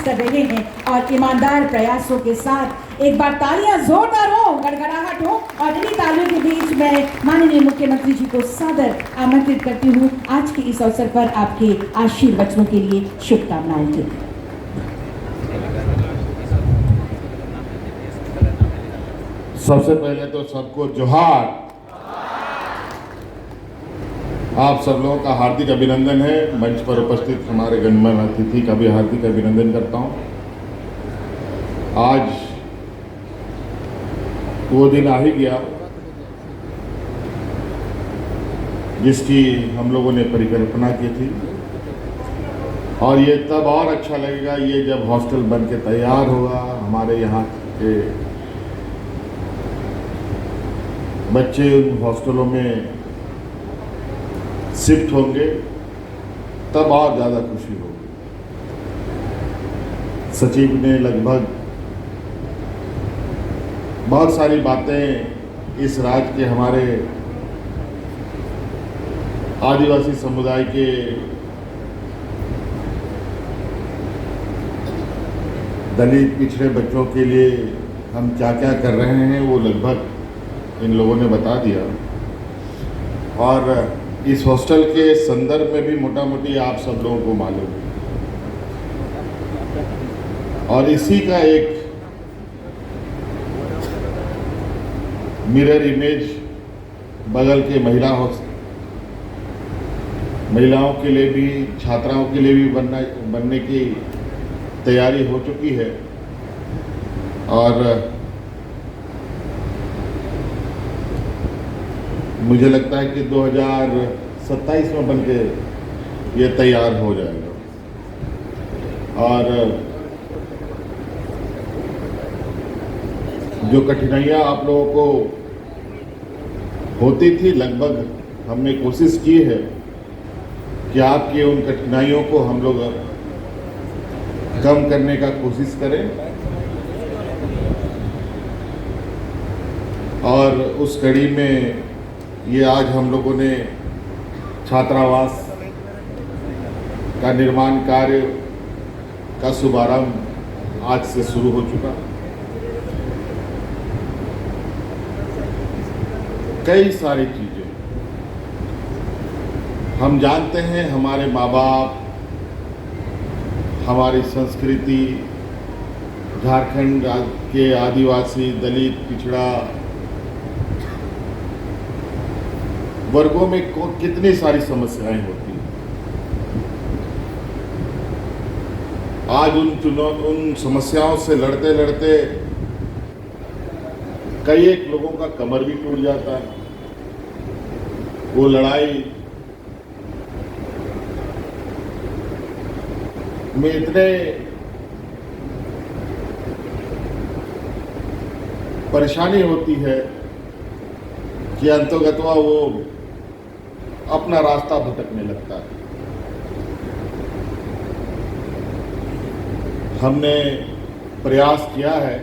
कर रहे हैं और ईमानदार प्रयासों के साथ एक बार तालियां जोरदार हो, गड़गड़ाहट हो और इन्हीं तालियों के बीच मैं माननीय मुख्यमंत्री जी को सादर आमंत्रित करती हूँ आज के इस अवसर पर आपके आशीर्वचनों के लिए शुभकामनाएं थी। सबसे पहले तो सबको जोहार। आप सब लोगों का हार्दिक अभिनंदन है। मंच पर उपस्थित हमारे गणमान्य अतिथि का भी हार्दिक अभिनंदन करता हूं। आज वो दिन आ ही गया जिसकी हम लोगों ने परिकल्पना की थी और ये तब और अच्छा लगेगा ये जब हॉस्टल बन के तैयार होगा, हमारे यहाँ के बच्चे उन हॉस्टलों में शिफ्ट होंगे, तब और ज़्यादा खुशी होगी। सचिव ने लगभग बहुत सारी बातें इस राज्य के हमारे आदिवासी समुदाय के दलित पिछड़े बच्चों के लिए हम क्या क्या कर रहे हैं वो लगभग इन लोगों ने बता दिया। और इस हॉस्टल के संदर्भ में भी मोटा मोटी आप सब लोगों को मालूम है और इसी का एक मिरर इमेज बगल के महिलाओं के लिए भी, छात्राओं के लिए भी बनने की तैयारी हो चुकी है और मुझे लगता है कि 2027 में बनके ये तैयार हो जाएगा। और जो कठिनाइयाँ आप लोगों को होती थी, लगभग हमने कोशिश की है कि आपकी उन कठिनाइयों को हम लोग कम करने का कोशिश करें और उस कड़ी में ये आज हम लोगों ने छात्रावास का निर्माण कार्य का शुभारंभ आज से शुरू हो चुका। कई सारी चीजें हम जानते हैं, हमारे माँ बाप, हमारी संस्कृति, झारखंड के आदिवासी, दलित, पिछड़ा वर्गों में कितनी सारी समस्याएं होती हैं। आज उन समस्याओं से लड़ते लड़ते कई एक लोगों का कमर भी टूट जाता है। वो लड़ाई में इतने परेशानी होती है कि अंतोगत्वा वो अपना रास्ता भटकने लगता है। हमने प्रयास किया है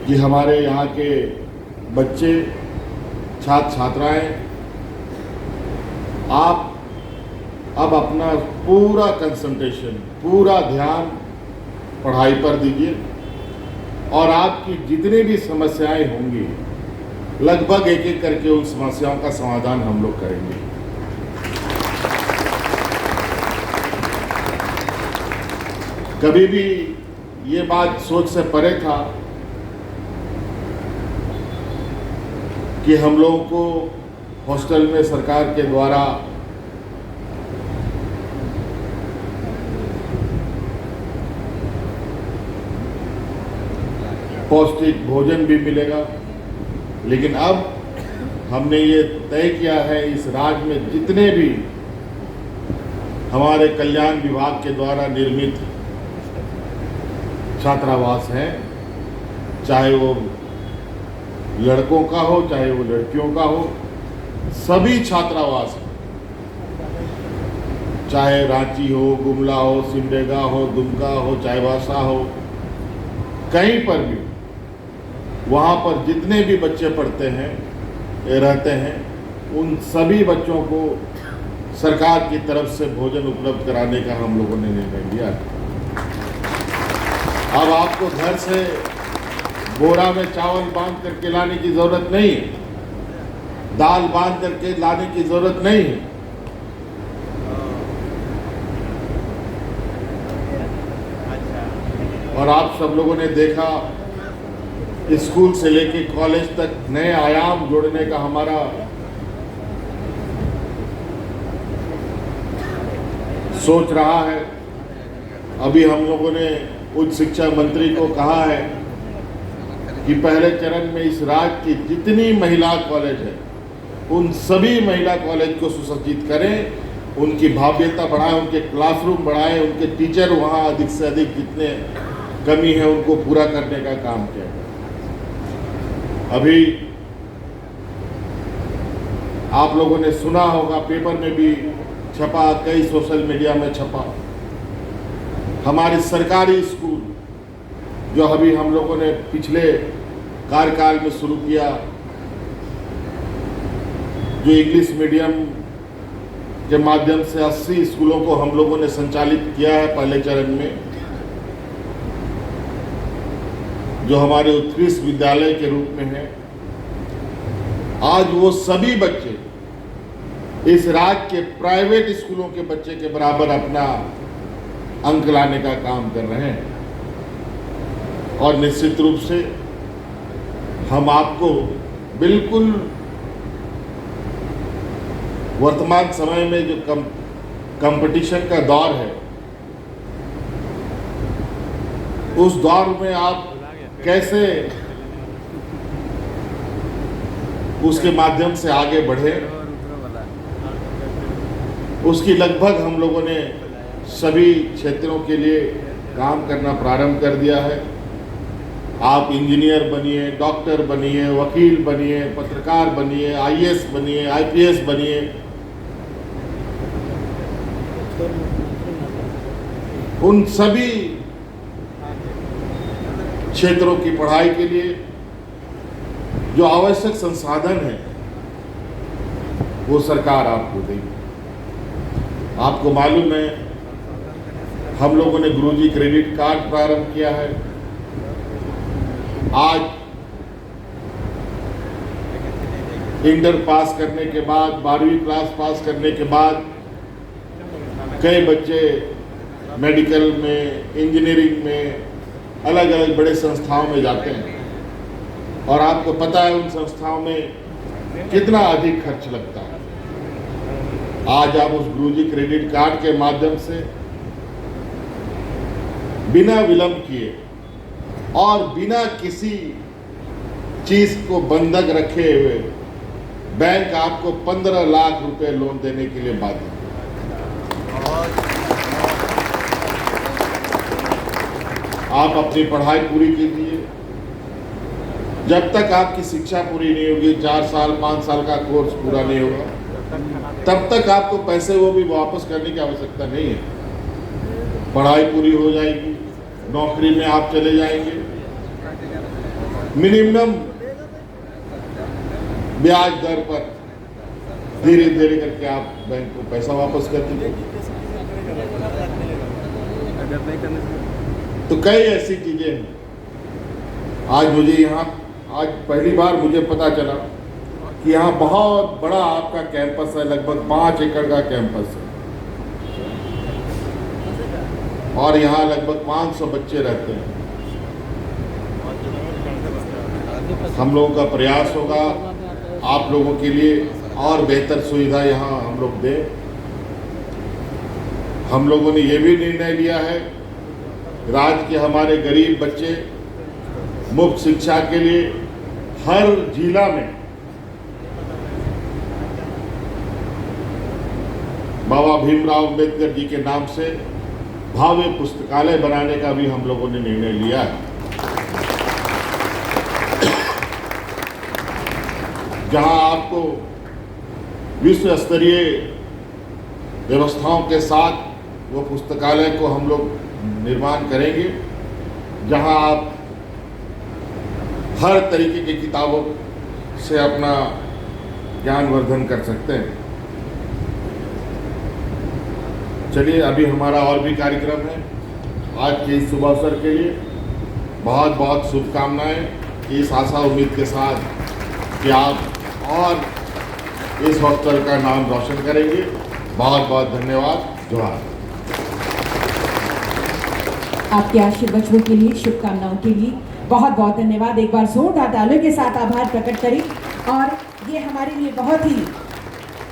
कि हमारे यहाँ के बच्चे, छात्र छात्राएं, आप अब अपना पूरा कंसंट्रेशन, पूरा ध्यान पढ़ाई पर दीजिए और आपकी जितनी भी समस्याएं होंगी लगभग एक एक करके उन समस्याओं का समाधान हम लोग करेंगे। कभी भी ये बात सोच से परे था कि हम लोगों को हॉस्टल में सरकार के द्वारा पौष्टिक भोजन भी मिलेगा, लेकिन अब हमने ये तय किया है इस राज्य में जितने भी हमारे कल्याण विभाग के द्वारा निर्मित छात्रावास हैं, चाहे वो लड़कों का हो चाहे वो लड़कियों का हो, सभी छात्रावास, चाहे रांची हो, गुमला हो, सिमडेगा हो, दुमका हो, चाईबासा हो, कहीं पर भी वहाँ पर जितने भी बच्चे पढ़ते हैं, रहते हैं, उन सभी बच्चों को सरकार की तरफ से भोजन उपलब्ध कराने का हम लोगों ने निर्णय लिया। अब आपको घर से बोरा में चावल बांध करके लाने की जरूरत नहीं है, दाल बांध करके लाने की जरूरत नहीं है। और आप सब लोगों ने देखा, स्कूल से लेके कॉलेज तक नए आयाम जोड़ने का हमारा सोच रहा है। अभी हम लोगों ने उच्च शिक्षा मंत्री को कहा है कि पहले चरण में इस राज्य की जितनी महिला कॉलेज है उन सभी महिला कॉलेज को सुसज्जित करें, उनकी भव्यता बढ़ाएं, उनके क्लासरूम बढ़ाएं, उनके टीचर वहाँ अधिक से अधिक जितने कमी है उनको पूरा करने का काम किया। अभी आप लोगों ने सुना होगा, पेपर में भी छपा, कई सोशल मीडिया में छपा, हमारे सरकारी स्कूल जो अभी हम लोगों ने पिछले कार्यकाल में शुरू किया, जो इंग्लिश मीडियम के माध्यम से 80 स्कूलों को हम लोगों ने संचालित किया है पहले चरण में, जो हमारे उत्कृष्ट विद्यालय के रूप में है। आज वो सभी बच्चे इस राज्य के प्राइवेट स्कूलों के बच्चे के बराबर अपना अंक लाने का काम कर रहे हैं। और निश्चित रूप से हम आपको बिल्कुल वर्तमान समय में जो कंपटीशन का दौर है, उस दौर में आप कैसे उसके माध्यम से आगे बढ़े, उसकी लगभग हम लोगों ने सभी क्षेत्रों के लिए काम करना प्रारंभ कर दिया है। आप इंजीनियर बनिए, डॉक्टर बनिए, वकील बनिए, पत्रकार बनिए, आईएएस बनिए, आईपीएस बनिए, उन सभी क्षेत्रों की पढ़ाई के लिए जो आवश्यक संसाधन है वो सरकार आपको देगी। आपको मालूम है, हम लोगों ने गुरुजी क्रेडिट कार्ड प्रारंभ किया है। आज इंटर पास करने के बाद, 12वीं क्लास पास करने के बाद कई बच्चे मेडिकल में, इंजीनियरिंग में, अलग अलग बड़े संस्थाओं में जाते हैं। और आपको पता है उन संस्थाओं में कितना अधिक खर्च लगता है। आज आप उस गुरुजी क्रेडिट कार्ड के माध्यम से बिना विलंब किए और बिना किसी चीज को बंधक रखे हुए बैंक आपको 15 लाख रुपए लोन देने के लिए बाध्य है। आप अपनी पढ़ाई पूरी कीजिए। जब तक आपकी शिक्षा पूरी नहीं होगी, 4 साल 5 साल का कोर्स पूरा नहीं होगा, तब तक आपको पैसे वो भी वापस करने की आवश्यकता नहीं है। पढ़ाई पूरी हो जाएगी, नौकरी में आप चले जाएंगे, मिनिमम ब्याज दर पर धीरे धीरे करके आप बैंक को पैसा वापस कर दीजिए। तो कई ऐसी चीजें हैं। आज मुझे यहाँ, आज पहली बार मुझे पता चला कि यहाँ बहुत बड़ा आपका कैंपस है, लगभग 5 एकड़ का कैंपस है और यहाँ लगभग 500 बच्चे रहते हैं। हम लोगों का प्रयास होगा आप लोगों के लिए और बेहतर सुविधा यहाँ हम लोग दें। हम लोगों ने ये भी निर्णय लिया है, राज्य के हमारे गरीब बच्चे मुफ्त शिक्षा के लिए हर जिला में बाबा भीमराव अंबेडकर जी के नाम से भव्य पुस्तकालय बनाने का भी हम लोगों ने निर्णय लिया है, जहां आपको विश्व स्तरीय व्यवस्थाओं के साथ वो पुस्तकालय को हम लोग निर्माण करेंगे, जहां आप हर तरीके की किताबों से अपना ज्ञानवर्धन कर सकते हैं। चलिए, अभी हमारा और भी कार्यक्रम है। आज के इस शुभ अवसर के लिए बहुत बहुत शुभकामनाएं। इस आशा उम्मीद के साथ कि आप और इस अवसर का नाम रोशन करेंगे। बहुत बहुत धन्यवाद। जोहार। आपके आशीर्वचनों के लिए, शुभकामनाओं के लिए बहुत बहुत धन्यवाद। एक बार जोरदार तालियों के साथ आभार प्रकट करें। और ये हमारे लिए बहुत ही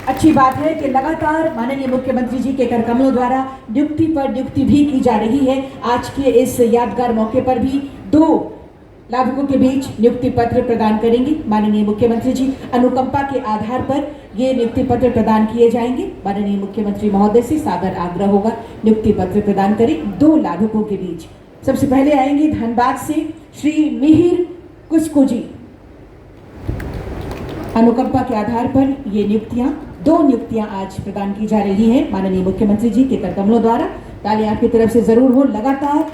अच्छी बात है कि लगातार माननीय मुख्यमंत्री जी के करकमलों द्वारा नियुक्ति पर नियुक्ति भी की जा रही है। आज के इस यादगार मौके पर भी 2 लाभुकों के बीच नियुक्ति पत्र प्रदान करेंगे माननीय मुख्यमंत्री जी। अनुकंपा के आधार पर ये नियुक्ति पत्र प्रदान किए जाएंगे। माननीय मुख्यमंत्री महोदय से सादर आग्रह होगा नियुक्ति पत्र प्रदान करें 2 लाभुकों के बीच। सबसे पहले आएंगे धनबाद से श्री मिहिर कुस्कू जी। अनुकंपा के आधार पर ये नियुक्तियां 2 नियुक्तियां आज प्रदान की जा रही हैं माननीय मुख्यमंत्री जी के करकमलों द्वारा। ताली आपकी तरफ से जरूर हो। लगातार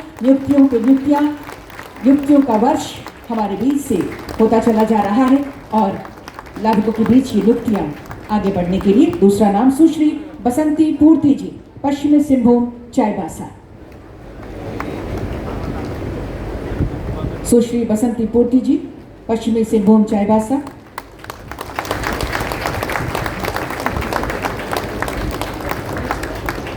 नियुक्तियों का वर्ष हमारे बीच से होता चला जा रहा है और लाभुकों के बीच ये नियुक्तियां आगे बढ़ने के लिए। दूसरा नाम सुश्री बसंती पूर्ति जी, पश्चिमी सिंहभूम चाईबासा। सुश्री बसंती पूर्ति जी, पश्चिमी सिंहभूम चाईबासा।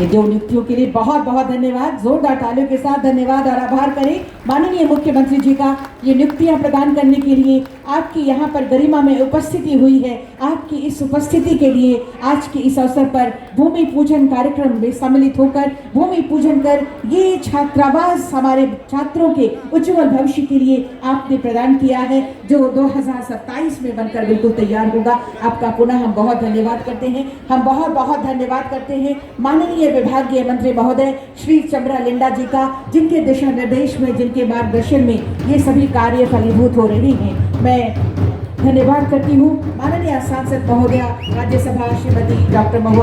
ये 2 नियुक्तियों के लिए बहुत बहुत धन्यवाद। जोरदार तालियों के साथ धन्यवाद और आभार करें माननीय मुख्यमंत्री जी का ये नियुक्तियां प्रदान करने के लिए। आपकी यहाँ पर गरिमा में उपस्थिति हुई है। आपकी इस उपस्थिति के लिए आज के इस अवसर पर भूमि पूजन कार्यक्रम में सम्मिलित होकर भूमि पूजन कर ये छात्रावास हमारे छात्रों के उज्जवल भविष्य के लिए आपने प्रदान किया है, जो 2027 में बनकर बिल्कुल तैयार होगा। आपका पुनः हम बहुत धन्यवाद करते हैं। हम बहुत बहुत धन्यवाद करते हैं माननीय विभागीय मंत्री महोदय श्री चमरा लिंडा जी का, जिनके दिशा निर्देश में, जिनके मार्गदर्शन में ये सभी कार्य फलीभूत हो रहे हैं। मैं धन्यवाद करती हूँ माननीय सांसद महोदया राज्यसभा श्रीमती डॉक्टर महुआ